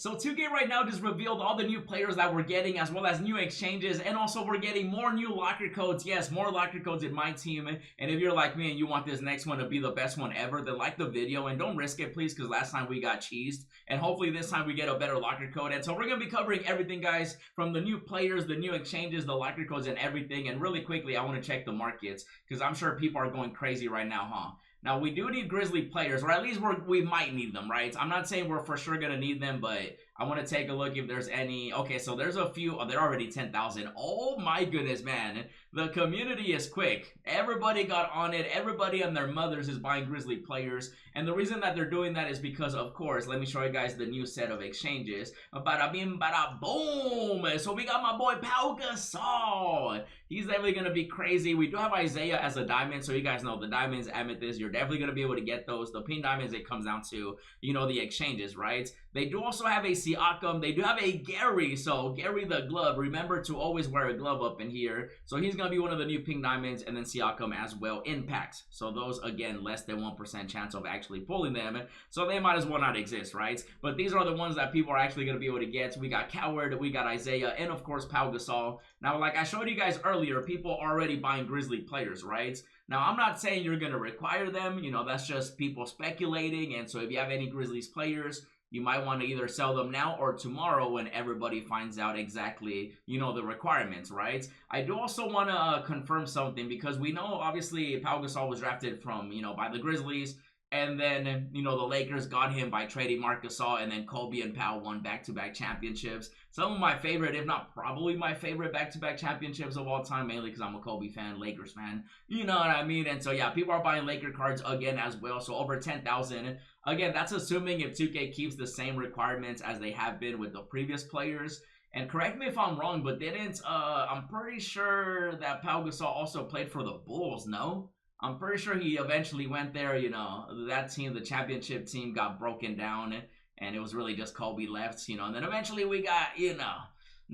So 2K right now just revealed all the new players that we're getting, as well as new exchanges, and also we're getting more new locker codes. Yes, more locker codes in my team. And if you're like me and you want this next one to be the best one ever, then like the video and don't risk it, please, because last time we got cheesed. And hopefully this time we get a better locker code. And so we're going to be covering everything, guys, from the new players, the new exchanges, the locker codes, and everything. And really quickly, I want to check the markets, because I'm sure people are going crazy right now, huh? Now, we do need Grizzly players, or at least we might need them, right? I'm not saying we're for sure going to need them, but I want to take a look if there's any. Okay, so there's a few. Oh, they're already 10,000. Oh, my goodness, man. The community is quick. Everybody got on it. Everybody and their mothers is buying Grizzly players. And the reason that they're doing that is because, of course, let me show you guys the new set of exchanges. Bada bim, bada boom. So we got my boy Pau Gasol. He's definitely going to be crazy. We do have Isaiah as a diamond, so you guys know the diamonds, amethyst, you're definitely going to be able to get those. The pink diamonds, it comes down to, you know, the exchanges, right? They do also have a siakam. They do have a Gary. So Gary the glove, remember to always wear a glove up in here. So he's going to be one of the new pink diamonds, and then siakam as well in packs. So those, again, less than 1% chance of actually pulling them. So they might as well not exist, right? But these are the ones that people are actually going to be able to get. So we got Coward, we got Isaiah, and of course Pau Gasol. Now, like I showed you guys earlier, people are already buying Grizzly players, right? Now, I'm not saying you're going to require them. You know, that's just people speculating. And so if you have any Grizzlies players, you might want to either sell them now or tomorrow when everybody finds out exactly, you know, the requirements, right? I do also want to confirm something, because we know, obviously, Pau Gasol was drafted from, you know, by the Grizzlies. And then, you know, the Lakers got him by trading Marc Gasol, and then Kobe and Pau won back-to-back championships. Some of my favorite, if not probably my favorite back-to-back championships of all time, mainly because I'm a Kobe fan, Lakers fan. You know what I mean? And so, yeah, people are buying Laker cards again as well. So over 10,000. Again, that's assuming if 2K keeps the same requirements as they have been with the previous players. And correct me if I'm wrong, but I'm pretty sure that Pau Gasol also played for the Bulls, no? I'm pretty sure he eventually went there. You know, that team, the championship team, got broken down, and it was really just Kobe left, you know. And then eventually we got, you know,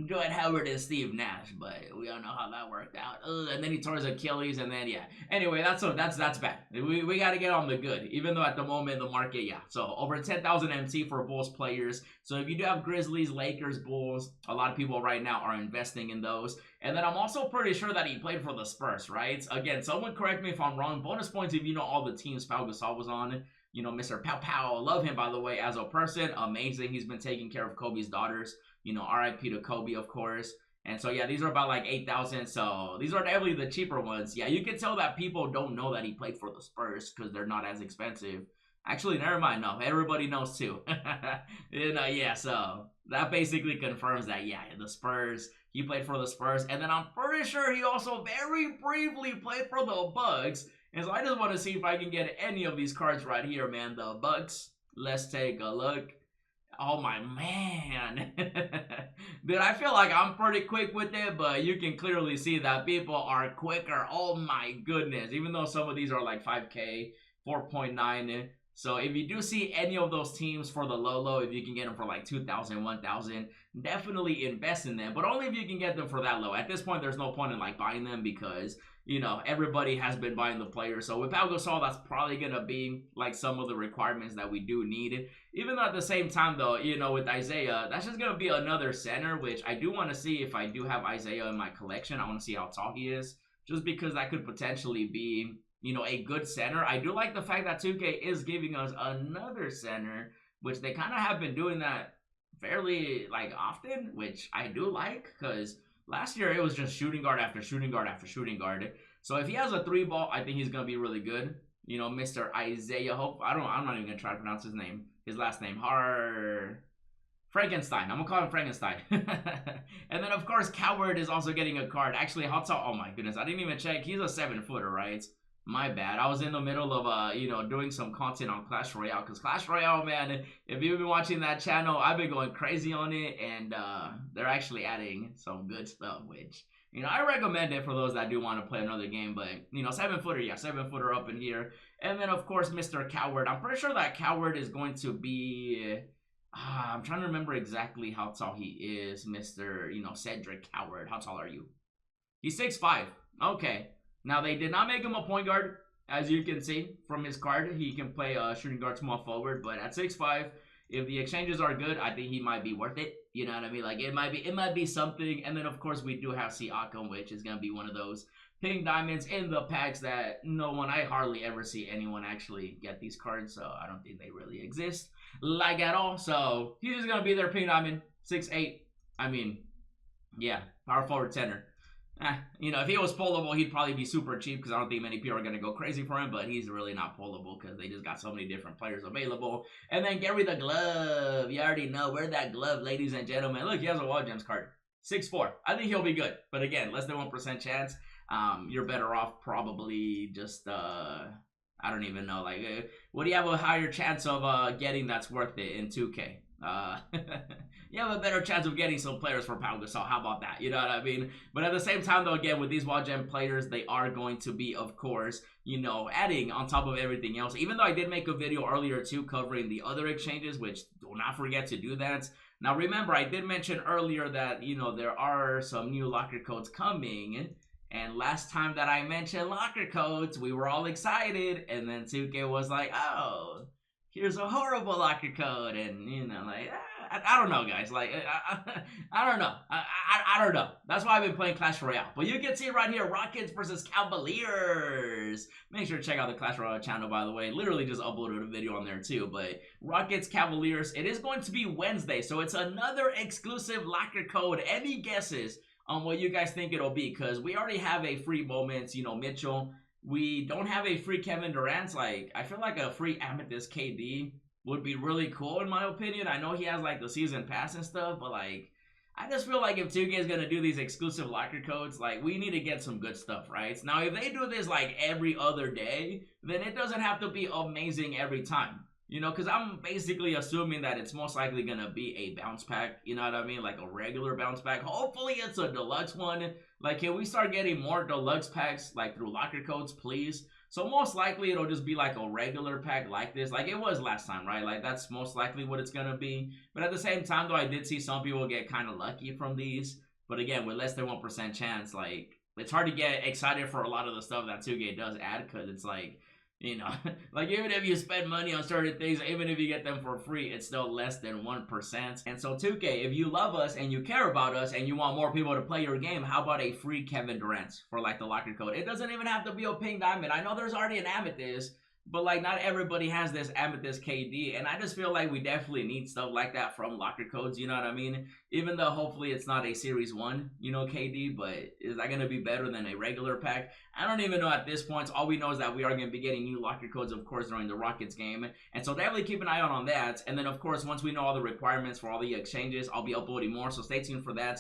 Dwight Howard and Steve Nash, but we don't know how that worked out. And then he tore his Achilles, and then, yeah. Anyway, that's bad. We got to get on the good, even though at the moment the market, yeah. So over 10,000 MT for Bulls players. So if you do have Grizzlies, Lakers, Bulls, a lot of people right now are investing in those. And then I'm also pretty sure that he played for the Spurs, right? Again, someone correct me if I'm wrong. Bonus points if you know all the teams Pau Gasol was on. You know, Mr. Pow Pow. Love him, by the way, as a person. Amazing. He's been taking care of Kobe's daughters. You know, RIP to Kobe, of course. And so, yeah, these are about like 8,000. So these are definitely the cheaper ones. Yeah, you can tell that people don't know that he played for the Spurs because they're not as expensive. Actually, never mind. No, everybody knows too. You know, yeah, so that basically confirms that, yeah, the Spurs, he played for the Spurs. And then I'm pretty sure he also very briefly played for the Bucks. And so I just want to see if I can get any of these cards right here, man. The Bucks. Let's take a look. Oh, my man. Dude, I feel like I'm pretty quick with it, but you can clearly see that people are quicker. Oh, my goodness. Even though some of these are like 5K, 4.9. So if you do see any of those teams for the low, if you can get them for like 2,000, 1,000, definitely invest in them. But only if you can get them for that low. At this point, there's no point in like buying them because, you know, everybody has been buying the players. So with Pau Gasol, that's probably going to be like some of the requirements that we do need. Even though at the same time, though, you know, with Isaiah, that's just going to be another center, which I do want to see if I do have Isaiah in my collection. I want to see how tall he is, just because that could potentially be, you know, a good center. I do like the fact that 2K is giving us another center, which they kind of have been doing that fairly, like, often, which I do like, because last year it was just shooting guard after shooting guard after shooting guard. So if he has a 3-ball, I think he's going to be really good. You know, Mr. Isaiah Hope. I'm not even going to try to pronounce his name. His last name. Frankenstein. I'm going to call him Frankenstein. And then, of course, Coward is also getting a card. Actually, how tall? Oh, my goodness. I didn't even check. He's a 7-footer, right? My bad. I was in the middle of, you know, doing some content on Clash Royale. Because Clash Royale, man, if you've been watching that channel, I've been going crazy on it. And they're actually adding some good stuff, which, you know, I recommend it for those that do want to play another game. But, you know, 7-footer, yeah, 7-footer up in here. And then, of course, Mr. Coward. I'm pretty sure that Coward is going to be... I'm trying to remember exactly how tall he is, Mr. You know, Cedric Coward. How tall are you? He's 6'5". Okay. Now, they did not make him a point guard, as you can see from his card. He can play shooting guard, small forward, but at 6'5", if the exchanges are good, I think he might be worth it. You know what I mean? Like it might be something. And then of course we do have siakam, which is gonna be one of those pink diamonds in the packs that I hardly ever see anyone actually get these cards, so I don't think they really exist like at all. So he's just gonna be their pink diamond, 6'8". I mean, yeah, power forward center. If he was pullable, he'd probably be super cheap because I don't think many people are going to go crazy for him, but he's really not pullable because they just got so many different players available. And then Gary the Glove. You already know. Wear that glove, ladies and gentlemen. Look, he has a Wall Gems card. 6'4". I think he'll be good. But again, less than 1% chance. You're better off probably just, I don't even know. Like, what do you have a higher chance of getting that's worth it in 2K? You have a better chance of getting some players for Pau Gasol. How about that? You know what I mean? But at the same time, though, again, with these Wall Gem players, they are going to be, of course, adding on top of everything else. Even though I did make a video earlier, too, covering the other exchanges, which do not forget to do that. Now, remember, I did mention earlier that, there are some new locker codes coming. And last time that I mentioned locker codes, we were all excited. And then 2K was like, oh, here's a horrible locker code. And, I don't know, guys. Like, I don't know. I don't know. That's why I've been playing Clash Royale. But you can see right here, Rockets versus Cavaliers. Make sure to check out the Clash Royale channel, by the way. Literally just uploaded a video on there, too. But Rockets, Cavaliers. It is going to be Wednesday. So it's another exclusive locker code. Any guesses on what you guys think it'll be? Because we already have a free Moments, Mitchell. We don't have a free Kevin Durant. Like, I feel like a free Amethyst KD would be really cool in my opinion. I know he has like the season pass and stuff, but like I just feel like if 2K is gonna do these exclusive locker codes, like we need to get some good stuff, right? Now if they do this like every other day, then it doesn't have to be amazing every time. Because I'm basically assuming that it's most likely gonna be a bounce pack, you know what I mean? Like a regular bounce pack. Hopefully it's a deluxe one. Like, can we start getting more deluxe packs like through locker codes, please? So most likely it'll just be like a regular pack like this, like it was last time, right? Like that's most likely what it's gonna be. But at the same time, though, I did see some people get kind of lucky from these. But again, with less than 1% chance, like it's hard to get excited for a lot of the stuff that 2K does add because it's like, like even if you spend money on certain things, even if you get them for free, it's still less than 1%. And so 2K, if you love us and you care about us and you want more people to play your game, how about a free Kevin Durant for like the locker code? It doesn't even have to be a pink diamond. I know there's already an Amethyst, but like not everybody has this Amethyst KD, and I just feel like we definitely need stuff like that from locker codes, you know what I mean? Even though hopefully it's not a Series 1, KD, but is that going to be better than a regular pack? I don't even know at this point. All we know is that we are going to be getting new locker codes, of course, during the Rockets game, and so definitely keep an eye out on that. And then, of course, once we know all the requirements for all the exchanges, I'll be uploading more, so stay tuned for that.